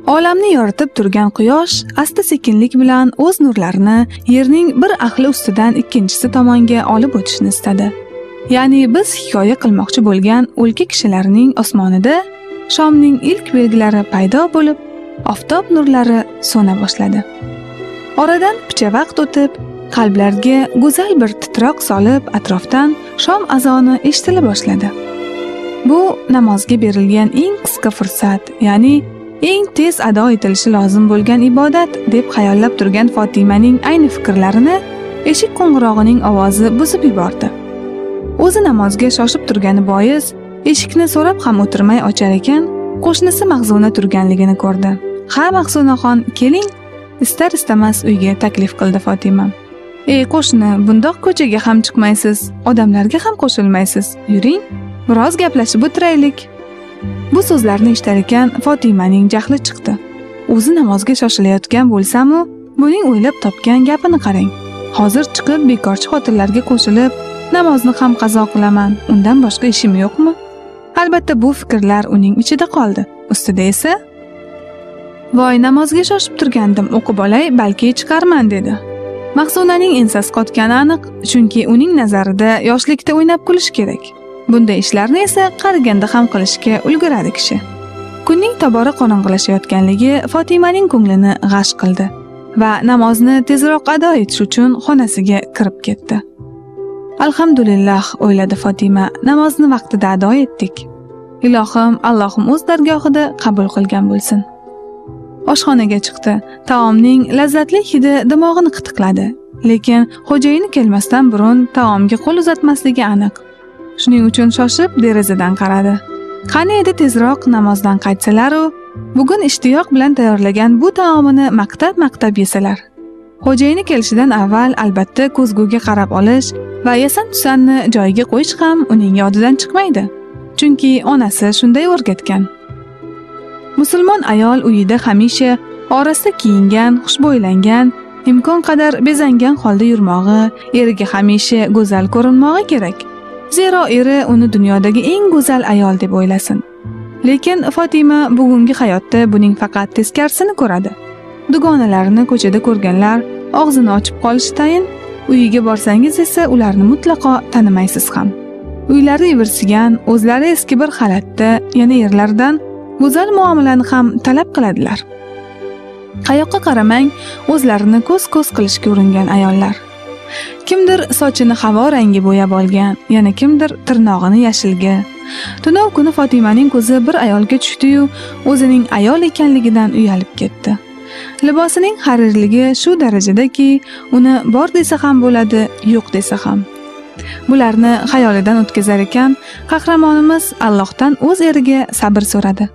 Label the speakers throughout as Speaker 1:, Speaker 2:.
Speaker 1: Olamni yoritib turgan quyosh asta-sekinlik bilan o'z nurlarini yerning bir ahli ustidan ikkinchisi tomonga olib o'tishni istadi. Ya'ni biz hikoya qilmoqchi bo'lgan o'lka kishilarining osmonida shomning ilk belgilari paydo bo'lib, oftob nurlari so'na boshladi. Oradan picha vaqt o'tib, qalblarga go'zal bir titroq solib, atrofdan shom azoni eshitila boshladi. Bu namozga berilgan eng qisqa fursat, ya'ni eng tez ado etilishi lozim bo'lgan ibodat deb xayollab turgan Fotimaning ayni fikrlarini eshik qo'ng'irog'ining ovozi buzib yubordi. O'zi namozga shoshib turgani bois, eshikni so'rab ham o'tirmay ochar ekan, qo'shnisi Mahzuna turganligini ko'rdi. "Ha, Mahzunaxon, keling," istar-istamas uyga taklif qildi Fotima. "Ey qo'shni, bundoq ko'chaga ham chiqmaysiz, odamlarga ham qo'shilmaysiz. Yuring, biroz gaplashib o'tiraylik." Bu so'zlarni eshitar ekan, Fotimaning jahli chiqdi. O'zi namozga shoshilayotgan bo'lsa-mu, buning o'ylab topgan gapini qarang. Hozir chiqib bekorchi xotinlarga qo'shilib, namozni ham qazo qilaman, undan boshqa ishim yo'qmi? Albatta bu fikrlar uning ichida qoldi. Ustida esa, "Voy, namozga shoshib turgandim, o'qib olay, balki chiqarman," dedi. Mahzunaning ensasi qotgani aniq, chunki uning nazarida yoshlikda o'ynab kulish kerak. Bunday ishlarni esa qariganda ham qilishga ulguradi kishi. Kunning tobora qorong'ilashayotganligi Fotimaning ko'nglini g'ash qildi va namozni tezroq ado etish uchun xonasiga kirib ketdi. "Alhamdulillah," o'yladi Fotima, "namozni vaqtida ado etdik. Ilohim, Allohim o'z dargohida qabul qilgan bo'lsin." Oshxonaga chiqdi. Taomning lazzatli hidi dimog'ini qitiqladi, lekin xo'jayini kelmasdan burun taomga qo'l uzatmasligi aniq. Shuning uchun shoshib derazadan qaradi. Qani edi tezroq namozdan qaytsalar-u, bugun ishtiyoq bilan tayyorlagan bu taomini maqtab yesalar. Xo'jayini kelishidan avval albatta ko'zguga qarab olish va yasan-tusanni joyiga qo'yish ham uning yodidan chiqmaydi. Chunki onasi shunday o'rgatgan. Musulmon ayol uyida hamisha orasida kiyingan, xushbo'ylangan, imkon qadar bezangan holda yurmog'i, eriga hamisha go'zal ko'rinmog'i kerak. Zero eri uni dunyodagi eng go'zal ayol deb o'ylasin. Lekin Fotima bugungi hayotda buning faqat teskarisini ko'radi. Dugonalarini ko'chada ko'rganlar og'zini ochib qolishi tayin, uyiga borsangiz esa ularni mutlaqo tanimaysiz ham. Uylari ivirsigan, o'zlari eski bir xalatda, yana erlardan go'zal muomalani ham talab qiladilar. Qayoqqa qaramang, o'zlarini ko'z-ko'z qilishga uringan ayollar. Kimdir sochini havo rangi bo'yab olgan, yana kimdir tirnog'ini yashilga. Tunov kuni Fotimaning ko'zi bir ayolga tushdi-yu, o'zining ayol ekanligidan uyalib ketdi. Libosining harirligi shu darajadaki, uni bor desa ham bo'ladi, yo'q desa ham. Bularni xayolidan o'tkazar ekan, qahramonimiz Allohdan o'z eriga sabr so'radi.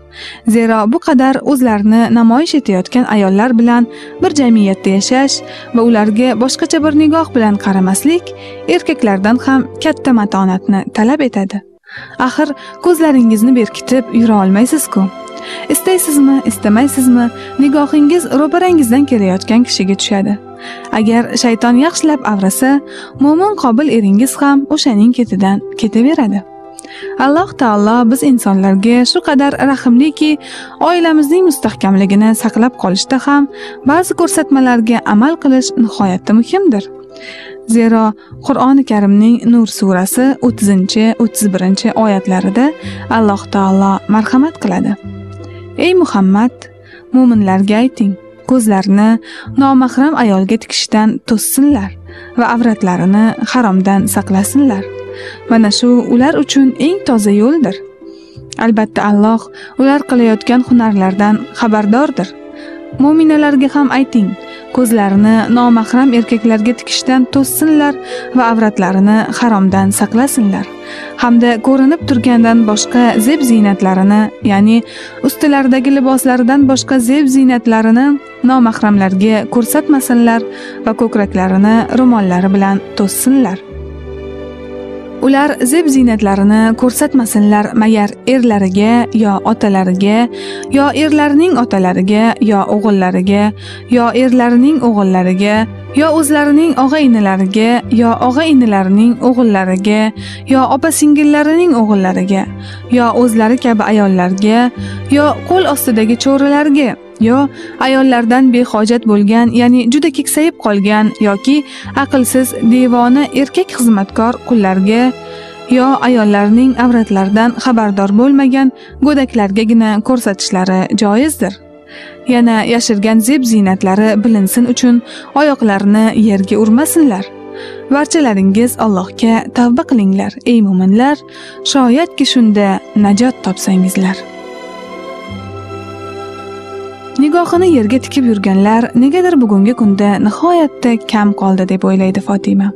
Speaker 1: Zero bu qadar o'zlarini namoyish etayotgan ayollar bilan bir jamiyatda yashash va ularga boshqacha bir nigoh bilan qaramaslik erkaklardan ham katta matonatni talab etadi. Axir ko'zlaringizni berkitib yura olmaysiz-ku. Istaysizmi, istamaysizmi, nigohingiz ro'parangizdan kelayotgan kishiga tushadi. Agar shayton yaxshilab avrasa, mo'min qobil eringiz ham o'shaning ketidan ketaveradi. Alloh taolo biz insonlarga shu qadar rahimliki, oilamizning mustahkamligini saqlab qolishda ham ba'zi ko'rsatmalarga amal qilish nihoyatda muhimdir. Zero Qur'oni Karimning Nur surasi 30-31 oyatlarida Alloh taolo marhamat qiladi. Ey Muhammad, mu'minlarga ayting, ko'zlarini nomahram ayolga tikishdan to'ssinlar va avratlarini haromdan saqlasinlar. Mana shu ular uchun eng toza yo'ldir. Albatta Alloh ular qilayotgan hunarlardan xabardordir. Mu'minalarga ham ayting, ko'zlarini nomahram erkaklarga tikishdan to'ssinlar va avratlarini haromdan saqlasinlar. Hamda ko'rinib turgandan boshqa zeb ziynatlarini, ya'ni ustilaridagi liboslaridan boshqa zeb ziynatlarini nomahramlarga ko'rsatmasinlar va ko'kraklarini ro'mollari bilan to'ssinlar. Ular zeb ziynatlarini ko'rsatmasinlar magar erlariga yo otalariga yo erlarining otalariga yo o'g'illariga yo erlarining o'g'illariga yo o'zlarining og'a-inilariga yo og'a-inilarining o'g'illariga yo opa-singillarining o'g'illariga yo o'zlari kabi ayollarga yo qo'l ostidagi cho'rilarga yo ayollardan behojat bo'lgan, ya'ni juda keksayib qolgan yoki aqlsiz devona erkak xizmatkor qullarga yo ayollarning avratlaridan xabardor bo'lmagan go'daklargagina ko'rsatishlari joizdir. Yana yashirgan zeb-ziynatlari bilinsin uchun oyoqlarini yerga urmasinlar. Barchalaringiz Allohga tavba qilinglar, ey mu'minlar, shoyatki shunda najot topsangizlar. Nigohini yerga tikib yurganlar negadir bugungi kunda nihoyatda kam qoldi deb o'ylaydi Fatima.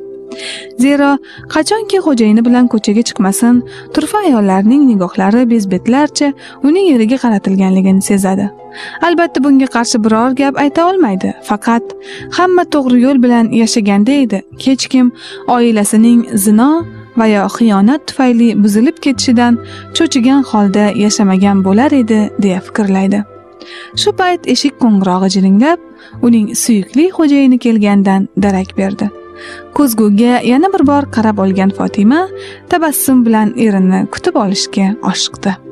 Speaker 1: Zero qachonki xo'jayini bilan ko'chaga chiqmasin, turfa ayollarning nigohlari bezbetlarcha uning yeriga qaratilganligini sezadi. Albatta bunga qarshi biror gap ayta olmaydi, faqat hamma to'g'ri yo'l bilan yashaganda edi. Hech kim oilasining zino va yo xiyonat tufayli buzilib ketishidan cho'chigan holda yashamagan bo'lar edi, deya fikrlaydi. Shu payt eshik qo'ng'irog'i jiringlab, uning suyukli xo'jayini kelgandan darak berdi. Ko'zguga yana bir bor qarab olgan Fatima tabassum bilan erini kutib olishga oshiqdi.